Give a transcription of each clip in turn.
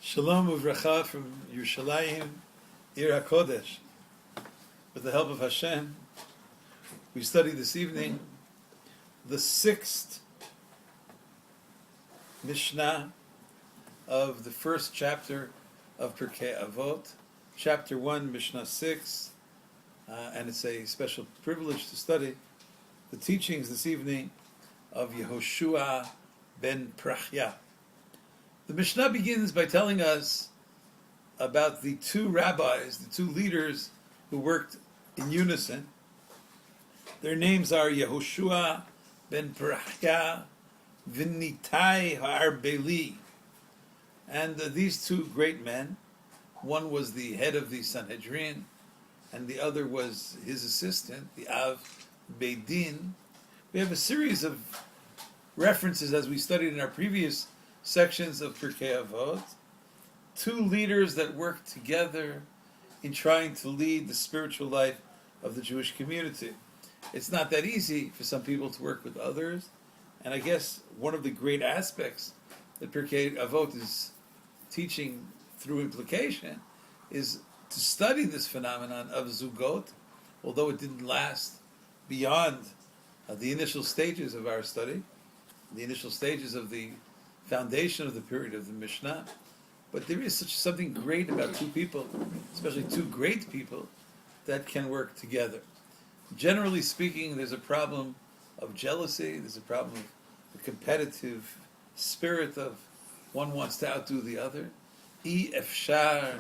Shalom uvracha from Yerushalayim, Ir HaKodesh. With the help of Hashem, we study this evening the sixth Mishna of the first chapter of Pirkei Avot, chapter 1, Mishna 6, and it's a special privilege to study the teachings this evening of Yehoshua ben Prachya. The Mishnah begins by telling us about the two rabbis, the two leaders who worked in unison. Their names are Yehoshua ben Prachya v'Nitai ha'Arbeli. And these two great men, one was the head of the Sanhedrin, and the other was his assistant, the Av Beidin. We have a series of references, as we studied in our previous sections of Pirkei Avot, two leaders that work together in trying to lead the spiritual life of the Jewish community. It's not that easy for some people to work with others, and I guess one of the great aspects that Pirkei Avot is teaching through implication is to study this phenomenon of zugot, although it didn't last beyond the initial stages of our study, the initial stages of the foundation of the period of the Mishnah. But there is something great about two people, especially two great people, that can work together. Generally speaking, there's a problem of jealousy, there's a problem of the competitive spirit of one wants to outdo the other. I efshar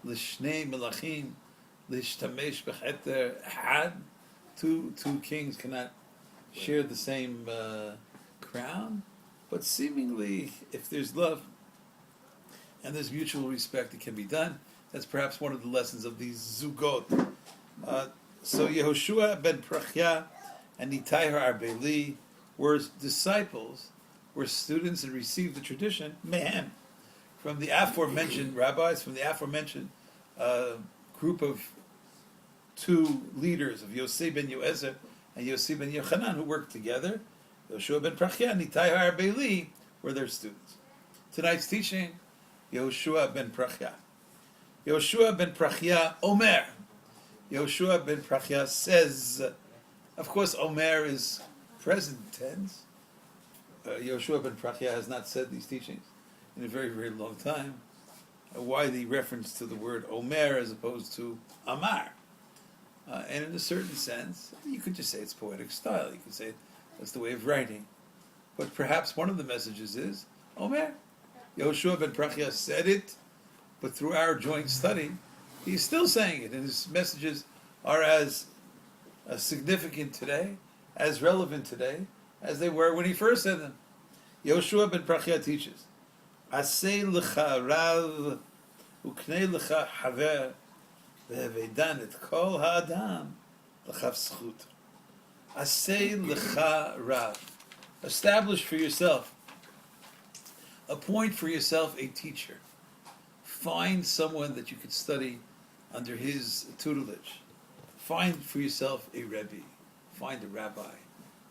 l'shnei melachim l'shtamesh b'cheter had. Two kings cannot share the same crown. But seemingly, if there's love and there's mutual respect, it can be done. That's perhaps one of the lessons of these zugot. So Yehoshua ben Prachya and Nitai ha'Arbeli were disciples, were students, and received the tradition, from the aforementioned rabbis, from the aforementioned group of two leaders of Yosef ben Yoezer and Yosef ben Yochanan, who worked together. Yehoshua ben Prachya and Nitai ha'Arbeli were their students. Tonight's teaching, Yehoshua ben Prachya. Yehoshua ben Prachya Omer. Yehoshua ben Prachya says, of course, Omer is present tense. Yehoshua ben Prachya has not said these teachings in a very, very long time. Why the reference to the word Omer as opposed to Amar? And in a certain sense, you could just say it's poetic style. You could say that's the way of writing. But perhaps one of the messages is Omer. Yehoshua ben Prachya said it, but through our joint study, he's still saying it, and his messages are as significant today, as relevant today, as they were when he first said them. Yehoshua ben Prachya teaches, Aseh lecha rav uknei lecha haver ve'vedan et kol ha'adam l'chav zchut. Aseh lecha rav. Establish for yourself, appoint for yourself a teacher. Find someone that you could study under his tutelage. Find for yourself a rebbe. Find a rabbi.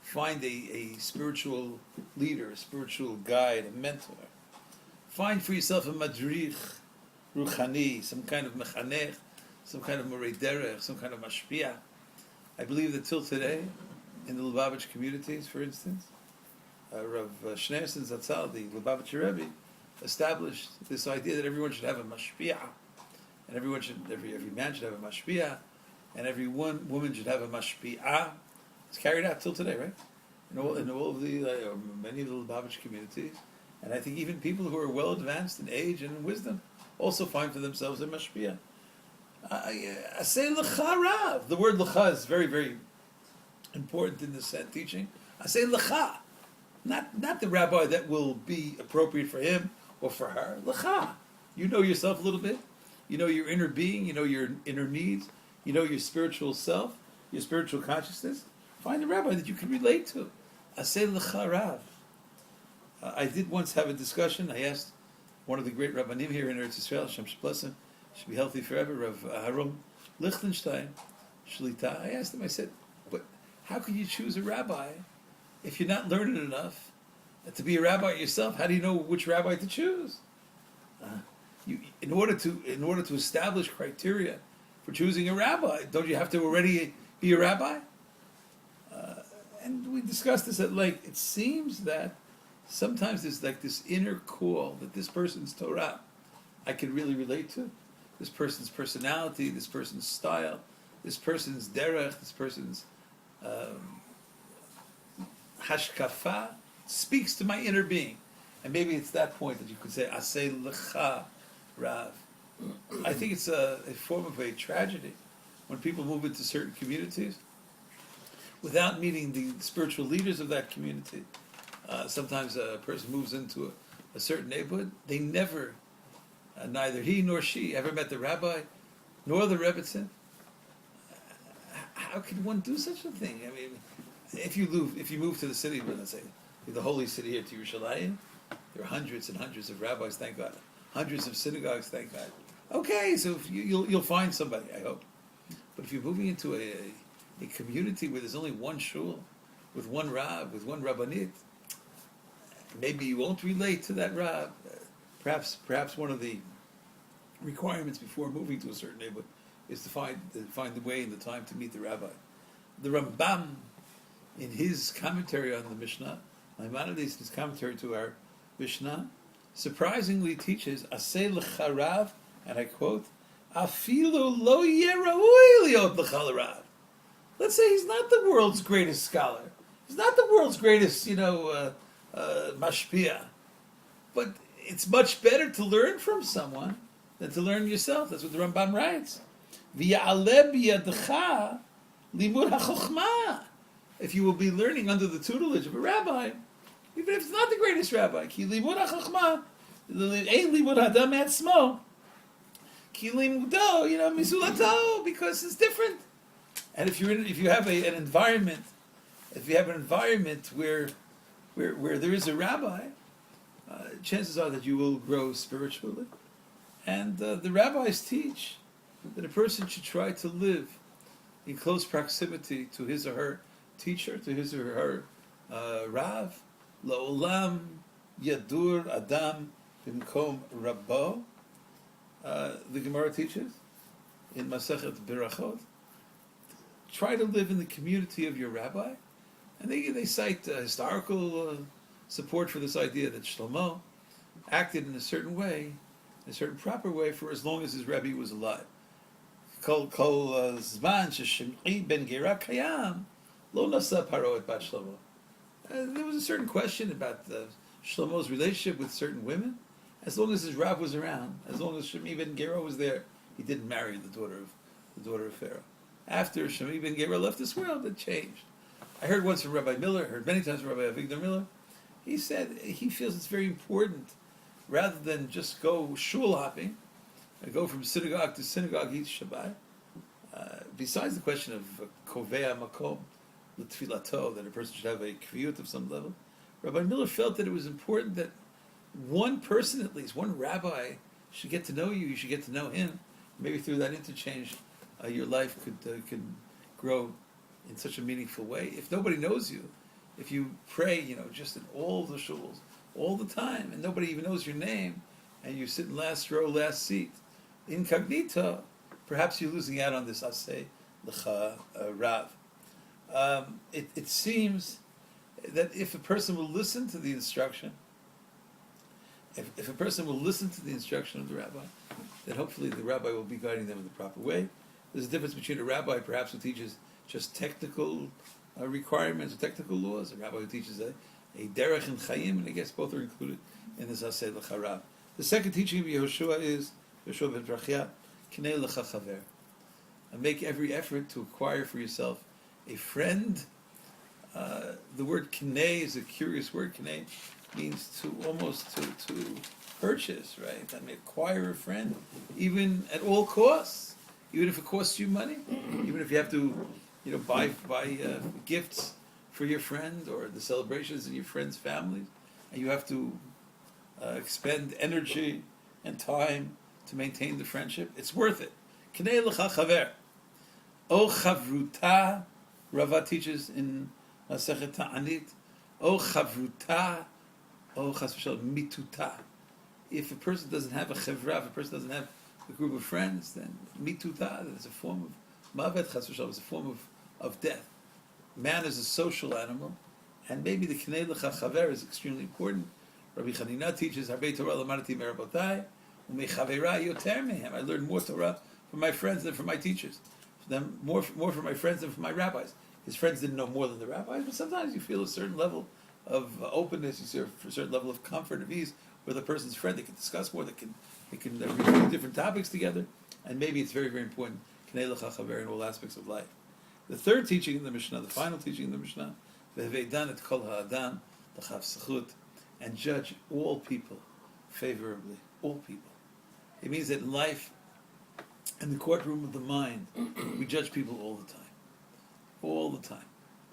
Find a spiritual leader, a spiritual guide, a mentor. Find for yourself a madrich ruchani, some kind of mechanech, some kind of morei derech, some kind of mashpia. I believe that till today, in the Lubavitch communities, for instance, Rav Schneerson Zatzal, the Lubavitcher Rebbe, established this idea that everyone should have a mashpia, and every man should have a mashpia, and every woman should have a mashpia. It's carried out till today, right? In all of the many of the Lubavitch communities, and I think even people who are well advanced in age and in wisdom also find for themselves a mashpia. I say lecha rav. The word lecha is very, very important in this teaching. I say lecha, not the rabbi that will be appropriate for him or for her. Lecha. You know yourself a little bit. You know your inner being. You know your inner needs. You know your spiritual self, your spiritual consciousness. Find a rabbi that you can relate to. I say lecha rav. I did once have a discussion. I asked one of the great rabbanim here in Eretz Yisrael, Shem bless him, should be healthy forever, Rav Aharon Lichtenstein, Shlita. I asked him, I said, but how can you choose a rabbi if you're not learned enough to be a rabbi yourself? How do you know which rabbi to choose? in order to establish criteria for choosing a rabbi, don't you have to already be a rabbi? And we discussed this at length. It seems that sometimes there's like this inner call that this person's Torah I can really relate to, this person's personality, this person's style, this person's derech, this person's hashkafa speaks to my inner being. And maybe it's that point that you could say, Aseh lecha Rav. I think it's a form of a tragedy when people move into certain communities without meeting the spiritual leaders of that community. Sometimes a person moves into a certain neighborhood, they never, neither he nor she ever met the rabbi, nor the rebbitzin. How can one do such a thing? I mean, if you move to the city, let's say, the holy city here to Yerushalayim, there are hundreds and hundreds of rabbis, thank God. Hundreds of synagogues, thank God. Okay, so if you'll find somebody, I hope. But if you're moving into a community where there's only one shul, with one rab, with one rabbanit, maybe you won't relate to that rab. Perhaps one of the requirements before moving to a certain neighborhood is to find the way and the time to meet the rabbi. The Rambam, in his commentary on the Mishnah, Maimonides, in his commentary to our Mishnah, surprisingly teaches Aseh lecha Rav, and I quote, Afilu lo yeh ra'ui liot lecha l'Rav. Let's say he's not the world's greatest scholar. He's not the world's greatest, mashpia. But it's much better to learn from someone than to learn yourself. That's what the Rambam writes. V'ya'aleh biyadcha limud ha'chokhmah. If you will be learning under the tutelage of a rabbi, even if it's not the greatest rabbi, ki limud ha'chokhmah, ein limud hadam etzmo, ki limudo, misulato, because it's different. And if you have an environment where there is a rabbi, chances are that you will grow spiritually. And the rabbis teach that a person should try to live in close proximity to his or her teacher, to his or her Rav. La'olam yadur adam bimkom rabbo. The Gemara teaches in Masechet Berachot. Try to live in the community of your rabbi. And they cite historical support for this idea that Shlomo acted in a certain way, in a certain proper way, for as long as his Rebbe was alive. Kol zman sheshim'i ben Gera kayam lo nasa paro et bat Shlomo. There was a certain question about Shlomo's relationship with certain women. As long as his Rav was around, as long as Shim'i ben Gera was there, he didn't marry the daughter of Pharaoh. After Shim'i ben Gera left this world, it changed. I heard once from Rabbi Miller, heard many times from Rabbi Avigdor Miller. He said he feels it's very important, rather than just go shul hopping, go from synagogue to synagogue each Shabbat. Besides the question of kovea makom l'tfilato, that a person should have a kviyut of some level, Rabbi Miller felt that it was important that one person, at least one rabbi, should get to know you. You should get to know him. Maybe through that interchange, your life could grow in such a meaningful way. If nobody knows you, if you pray, just in all the shuls, all the time, and nobody even knows your name, and you sit in last row, last seat, incognito, perhaps you're losing out on this Aseh lecha Rav. It seems that if a person will listen to the instruction, if a person will listen to the instruction of the rabbi, then hopefully the rabbi will be guiding them in the proper way. There's a difference between a rabbi perhaps who teaches just technical requirements or technical laws, a rabbi who teaches a derech and chayim, and I guess both are included in this Aseh lecha Rav. The second teaching of Yehoshua is, Yehoshua ben Brachia, Kinei lecha chaver. And make every effort to acquire for yourself a friend. The word kinei is a curious word. Kinei means to purchase, right? I mean, acquire a friend, even at all costs, even if it costs you money, even if you have to, buy gifts for your friend or the celebrations of your friend's families, and you have to expend energy and time to maintain the friendship. It's worth it. Kinei lecha chaver. O chavruta, Rava teaches in Masechet Ta'anit. O chavruta, o chas v'shalom mituta. if a person doesn't have a chevra, if a person doesn't have a group of friends, then mituta, it's a form of mavet chas v'shalom, it's a form of death. Man is a social animal, and maybe the kinei lecha chaver is extremely important. Rabbi Chanina teaches, Harbe Torah lamadati merabotai, u'mechavera yoter mehem. I learned more Torah from my friends than from my teachers. More from my friends than from my rabbis. His friends didn't know more than the rabbis, but sometimes you feel a certain level of openness, you see a certain level of comfort, of ease, with a person's friend. They can discuss more, they can review different topics together, and maybe it's very, very important, Knei Lecha Chaver, in all aspects of life. The third teaching in the Mishnah, the final teaching in the Mishnah, V'heveidan et kol ha'adam, l'chav sechut, and judge all people favorably, all people. It means that in life, in the courtroom of the mind, we judge people all the time. All the time.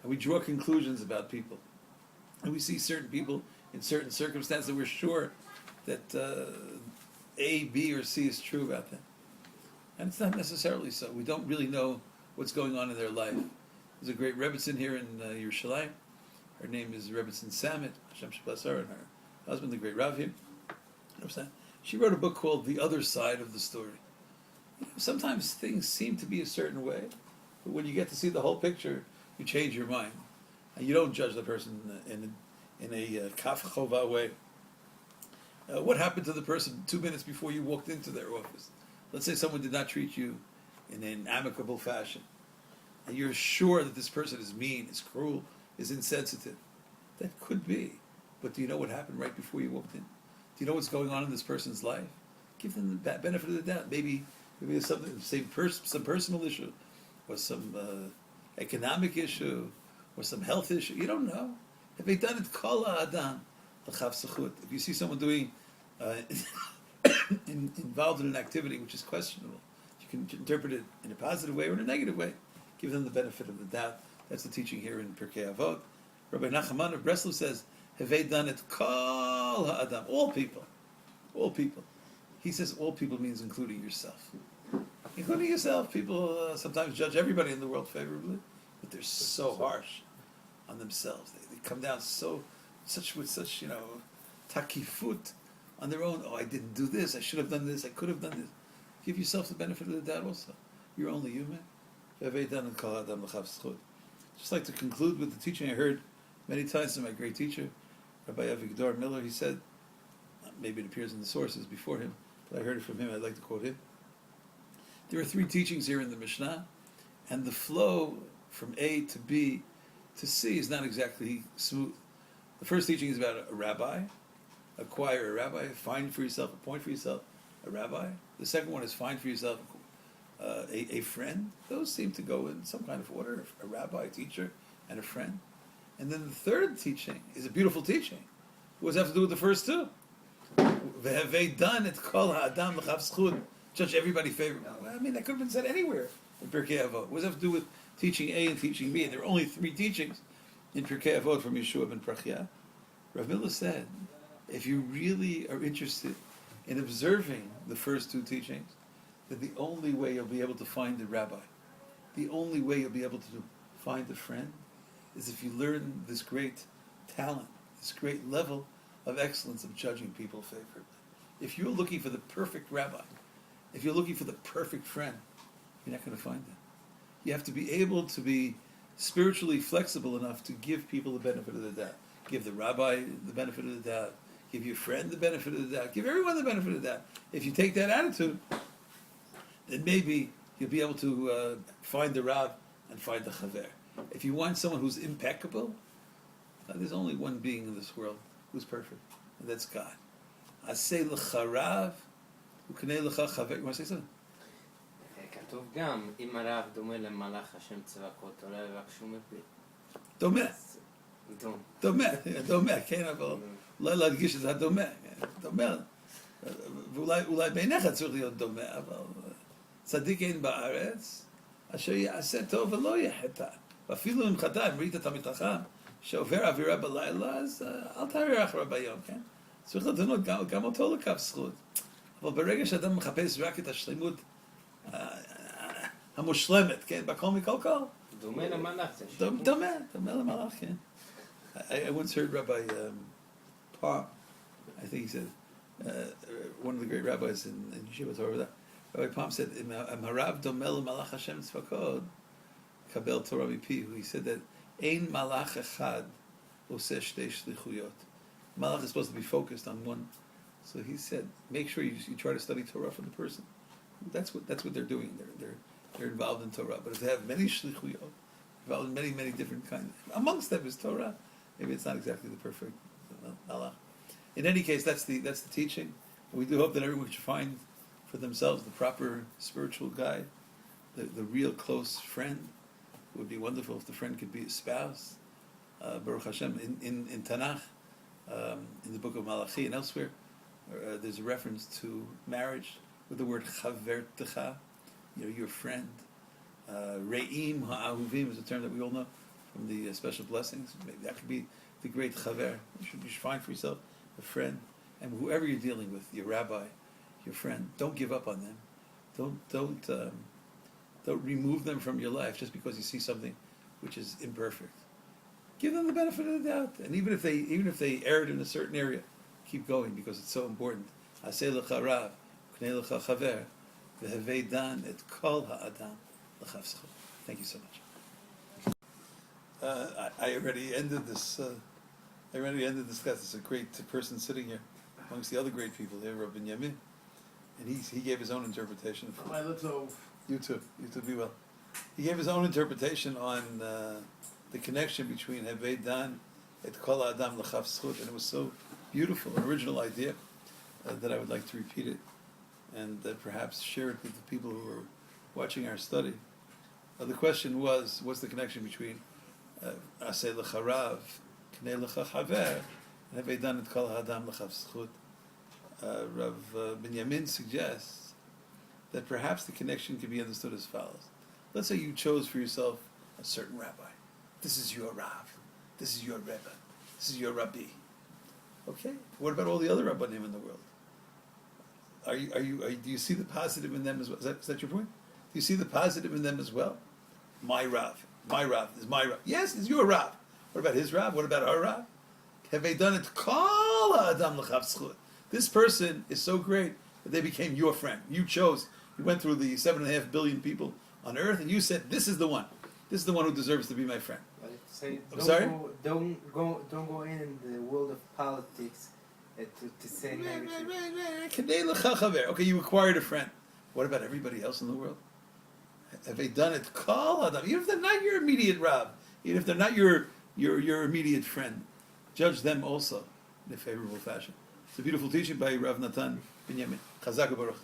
And we draw conclusions about people. And we see certain people in certain circumstances that we're sure that A, B, or C is true about them. And it's not necessarily so. We don't really know what's going on in their life. There's a great Rebbitzin here in Yerushalayim. Her name is Rebbitzin Samet, Hashem Shabbat her, and her husband, the great Rav here. She wrote a book called The Other Side of the Story. Sometimes things seem to be a certain way, but when you get to see the whole picture, you change your mind. And you don't judge the person in a kaf chova way. What happened to the person 2 minutes before you walked into their office? Let's say someone did not treat you in an amicable fashion, and you're sure that this person is mean, is cruel, is insensitive. That could be. But do you know what happened right before you walked in? Do you know what's going on in this person's life? Give them the benefit of the doubt. Maybe there's something, some personal issue, or some economic issue, or some health issue. You don't know. Have they done it? Kol ha'adam l'chav sechut. If you see someone doing involved in an activity which is questionable, you can interpret it in a positive way or in a negative way. Give them the benefit of the doubt. That's the teaching here in Pirkei Avot. Rabbi Nachman of Breslov says, "Have they done it? Kol ha'adam, all people, all people." He says all people means including yourself. Including yourself. People sometimes judge everybody in the world favorably, but they're so harsh on themselves. They come down with such takifut on their own. Oh, I didn't do this. I should have done this. I could have done this. Give yourself the benefit of the doubt also. You're only human. Just like to conclude with the teaching I heard many times from my great teacher, Rabbi Avigdor Miller. He said, maybe it appears in the sources before him, but I heard it from him. I'd like to quote him. There are 3 teachings here in the Mishnah, and the flow from A to B to C is not exactly smooth. The first teaching is about a rabbi. Acquire a rabbi, find for yourself, appoint for yourself a rabbi. The second one is find for yourself a friend. Those seem to go in some kind of order, a rabbi, a teacher, and a friend. And then the third teaching is a beautiful teaching. What does it have to do with the first two? V'havei done it kol ha'adam l'chav zchut. Judge everybody favorably. Well, I mean, that could have been said anywhere in Pirkei Avot. What does it have to do with teaching A and teaching B? And there are only 3 teachings in Pirkei Avot from Yeshua ben Prachya. Rav Miller said, if you really are interested in observing the first 2 teachings, then the only way you'll be able to find a rabbi, the only way you'll be able to find a friend, is if you learn this great talent, this great level of excellence of judging people favorably. If you're looking for the perfect rabbi, if you're looking for the perfect friend, you're not going to find it. You have to be able to be spiritually flexible enough to give people the benefit of the doubt. Give the rabbi the benefit of the doubt. Give your friend the benefit of the doubt. Give everyone the benefit of the doubt. If you take that attitude, then maybe you'll be able to find the Rav and find the Chaver. If you want someone who's impeccable, there's only one being in this world who's perfect, and that's God. Aseh l'cha Rav, u'knei l'cha Chaver. You want to say something? כתוב גם, אם הרב דומה למלאך השם צבקות, אולי רק שהוא מפיל. דומה, כן, אבל אולי להדגיש את הדומה, דומה, ואולי בעיניך צריך להיות דומה, אבל צדיק אין בארץ, אשר יעשה טוב ולא יחטא, ואפילו אם חטא, אם ראית תלמיד חכם, שעובר אווירה בלילה, אז אל תעביר אחריו ביום, כן? צריך לדונות גם אותו לכף זכות, אבל ברגע שאדם מחפש רק את השלמות המושלמת, כן? בכל מכל כל. דומה למלאך. דומה למלאך, כן. I once heard Rabbi Parr, I think he said, one of the great rabbis in Yeshiva Torah, Rabbi Palm said, "Harav domel malach Hashem tzvakod kabel Torah mipihu." He said that ein malach echad oseh shtei shlichuyot. Malach is supposed to be focused on one. So he said, make sure you try to study Torah from the person. That's what they're doing. They're involved in Torah. But if they have many shlichuyot, involved in many different kinds, amongst them is Torah. Maybe it's not exactly the perfect malach. In any case, that's the teaching. We do hope that everyone should find for themselves the proper spiritual guide, the real close friend. It would be wonderful if the friend could be a spouse. Baruch Hashem, in Tanakh, in the book of Malachi and elsewhere, there's a reference to marriage with the word chavertecha, your friend. Re'im ha'ahuvim is a term that we all know from the special blessings. Maybe that could be the great chaver. You should find for yourself a friend, and whoever you're dealing with, your rabbi, your friend, don't give up on them. Don't remove them from your life just because you see something which is imperfect. Give them the benefit of the doubt, and even if they erred in a certain area, keep going because it's so important. Aseh lecha rav, k'nei lecha chaver, v'hevei dan et kol ha'adam l'chav zchut. Thank you so much. I already ended this. Class. It's a great person sitting here amongst the other great people here, Rabbi Binyamin, and he gave his own interpretation. You too be well. He gave his own interpretation on the connection between Hevei Dan et Kol Adam L'chav Zchut, and it was so beautiful, an original idea that I would like to repeat it and perhaps share it with the people who are watching our study. The question was, what's the connection between Aseh L'cha Rav, K'nei L'cha Chaver, and Hevei Dan et Kol Adam L'chav Zchut? Rav Binyamin suggests that perhaps the connection can be understood as follows. Let's say you chose for yourself a certain rabbi. This is your Rav. This is your Rebbe. This is your Rabbi. Okay. What about all the other Rabbanim in the world? Do you see the positive in them as well? Is that your point? Do you see the positive in them as well? My Rav is my Rav. Yes, it's your Rav. What about his Rav? What about our Rav? Have they done it? Kol Adam L'chav Zchut. This person is so great that they became your friend. You chose. You went through the 7.5 billion people on earth, and you said, "This is the one. This is the one who deserves to be my friend." Don't go in the world of politics to say Right. Okay, you acquired a friend. What about everybody else in the world? Have they done it? Call Adam. Even if they're not your immediate Rab, even if they're not your immediate friend, judge them also in a favorable fashion. It's a beautiful teaching by Rav Natan Binyamin. Chazak Baruch.